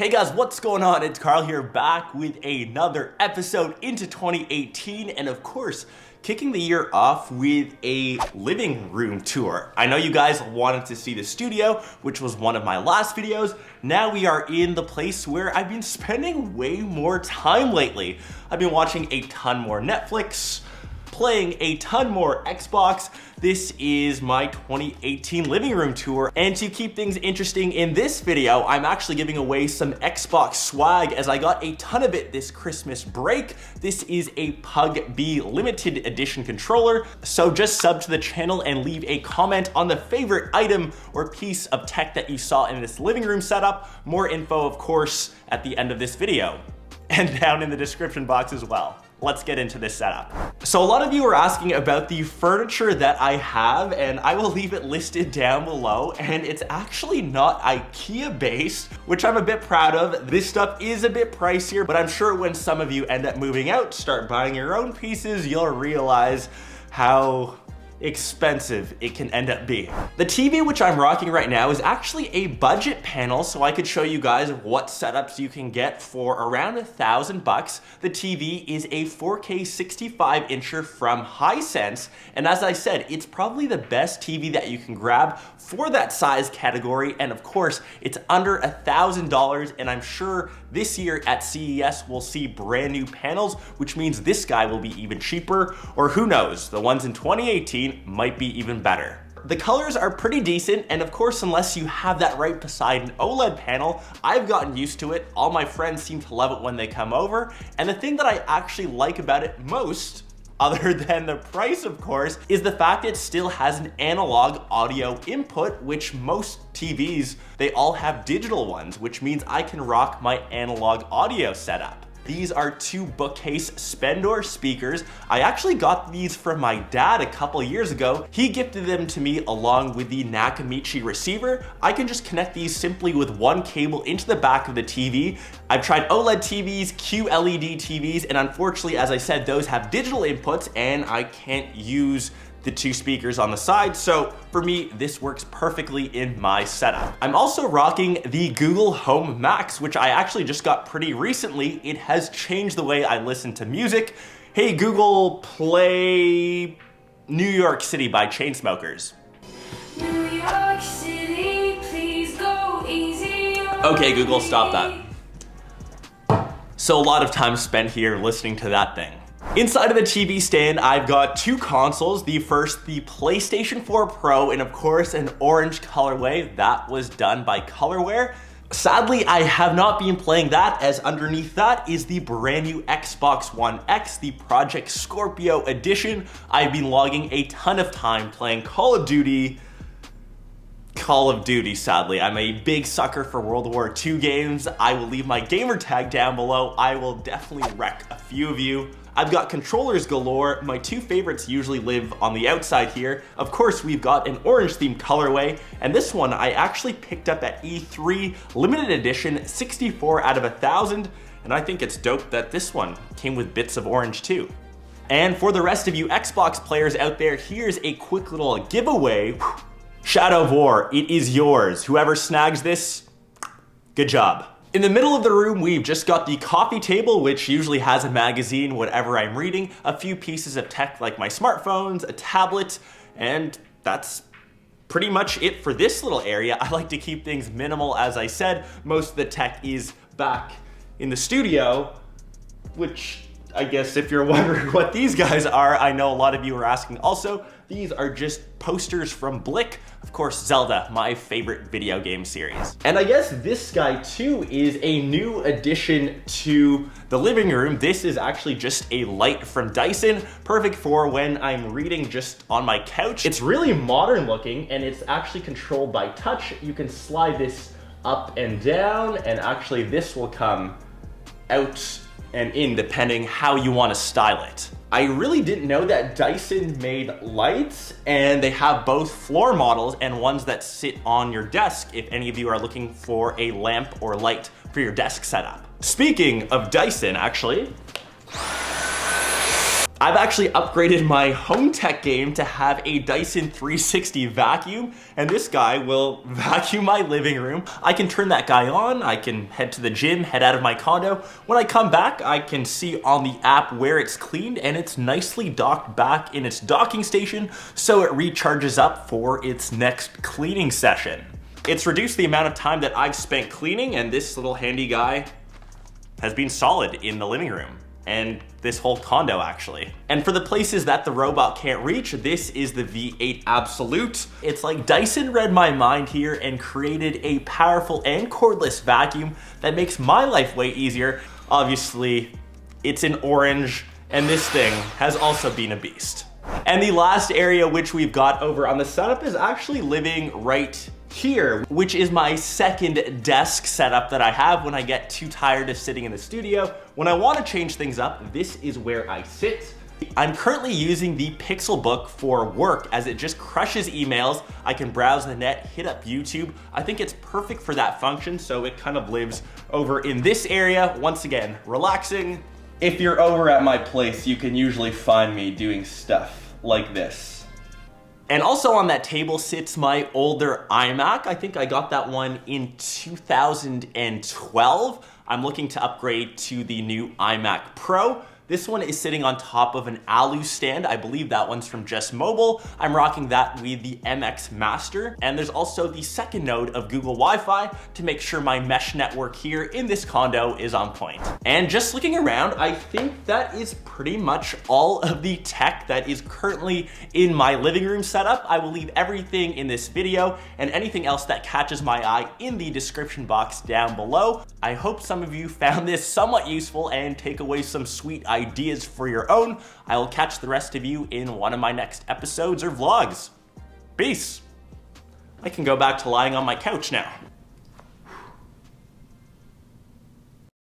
Hey guys, what's going on? It's Karl here, back with another episode into 2018, and of course, kicking the year off with a living room tour. I know you guys wanted to see the studio, which was one of my last videos. Now we are in the place where I've been spending way more time lately. I've been watching a ton more Netflix, playing a ton more Xbox. This is my 2018 living room tour, and to keep things interesting in this video, I'm actually giving away some Xbox swag as I got a ton of it this Christmas break. This is a Pug-B limited edition controller, so just sub to the channel and leave a comment on the favorite item or piece of tech that you saw in this living room setup. More info, of course, at the end of this video, and down in the description box as well. Let's get into this setup. So a lot of you are asking about the furniture that I have, and I will leave it listed down below, and it's actually not IKEA based, which I'm a bit proud of. This stuff is a bit pricier, but I'm sure when some of you end up moving out, start buying your own pieces, you'll realize how expensive it can end up being. The TV which I'm rocking right now is actually a budget panel, so I could show you guys what setups you can get for around $1,000. The TV is a 4K 65-incher from Hisense, and as I said, it's probably the best TV that you can grab for that size category, and of course, it's under $1,000, and I'm sure this year at CES we'll see brand new panels, which means this guy will be even cheaper, or who knows, the ones in 2018 might be even better. The colors are pretty decent, and of course, unless you have that right beside an OLED panel, I've gotten used to it. All my friends seem to love it when they come over, and the thing that I actually like about it most, other than the price of course, is the fact it still has an analog audio input, which most TVs, they all have digital ones, which means I can rock my analog audio setup. These are two bookcase Spendor speakers. I actually got these from my dad a couple years ago. He gifted them to me along with the Nakamichi receiver. I can just connect these simply with one cable into the back of the TV. I've tried OLED TVs, QLED TVs, and unfortunately, as I said, those have digital inputs and I can't use the two speakers on the side, so for me, this works perfectly in my setup. I'm also rocking the Google Home Max, which I actually just got pretty recently. It has changed the way I listen to music. Hey Google, play New York City by Chainsmokers. New York City, please go easy. Okay, Google, stop that. So a lot of time spent here listening to that thing. Inside of the TV stand, I've got two consoles. The first, the PlayStation 4 Pro, and of course, an orange colorway. That was done by Colorware. Sadly, I have not been playing that, as underneath that is the brand new Xbox One X, the Project Scorpio edition. I've been logging a ton of time playing Call of Duty, sadly. I'm a big sucker for World War II games. I will leave my gamer tag down below. I will definitely wreck a few of you. I've got controllers galore. My two favorites usually live on the outside here. Of course, we've got an orange themed colorway, and this one I actually picked up at E3, limited edition, 64 out of 1,000, and I think it's dope that this one came with bits of orange too. And for the rest of you Xbox players out there, here's a quick little giveaway. Shadow of War, it is yours. Whoever snags this, good job. In the middle of the room, we've just got the coffee table, which usually has a magazine, whatever I'm reading, a few pieces of tech like my smartphones, a tablet, and that's pretty much it for this little area. I like to keep things minimal, as I said. Most of the tech is back in the studio, which I guess if you're wondering what these guys are, I know a lot of you are asking also. These are just posters from Blick. Of course, Zelda, my favorite video game series. And I guess this guy too is a new addition to the living room. This is actually just a light from Dyson, perfect for when I'm reading just on my couch. It's really modern looking, and it's actually controlled by touch. You can slide this up and down, and actually this will come out and in depending how you want to style it. I really didn't know that Dyson made lights, and they have both floor models and ones that sit on your desk if any of you are looking for a lamp or light for your desk setup. Speaking of Dyson, actually, I've actually upgraded my home tech game to have a Dyson 360 vacuum, and this guy will vacuum my living room. I can turn that guy on, I can head to the gym, head out of my condo. When I come back, I can see on the app where it's cleaned, and it's nicely docked back in its docking station, so it recharges up for its next cleaning session. It's reduced the amount of time that I've spent cleaning, and this little handy guy has been solid in the living room. And this whole condo actually. And for the places that the robot can't reach, this is the V8 Absolute. It's like Dyson read my mind here and created a powerful and cordless vacuum that makes my life way easier. Obviously, it's in orange, and this thing has also been a beast. And the last area which we've got over on the setup is actually living right here, which is my second desk setup that I have when I get too tired of sitting in the studio. When I want to change things up, this is where I sit. I'm currently using the Pixelbook for work as it just crushes emails. I can browse the net, hit up YouTube. I think it's perfect for that function, so it kind of lives over in this area. Once again, relaxing. If you're over at my place, you can usually find me doing stuff like this. And also on that table sits my older iMac. I think I got that one in 2012. I'm looking to upgrade to the new iMac Pro. This one is sitting on top of an Alu stand. I believe that one's from Just Mobile. I'm rocking that with the MX Master. And there's also the second node of Google Wi-Fi to make sure my mesh network here in this condo is on point. And just looking around, I think that is pretty much all of the tech that is currently in my living room setup. I will leave everything in this video and anything else that catches my eye in the description box down below. I hope some of you found this somewhat useful and take away some sweet ideas for your own. I will catch the rest of you in one of my next episodes or vlogs. Peace. I can go back to lying on my couch now.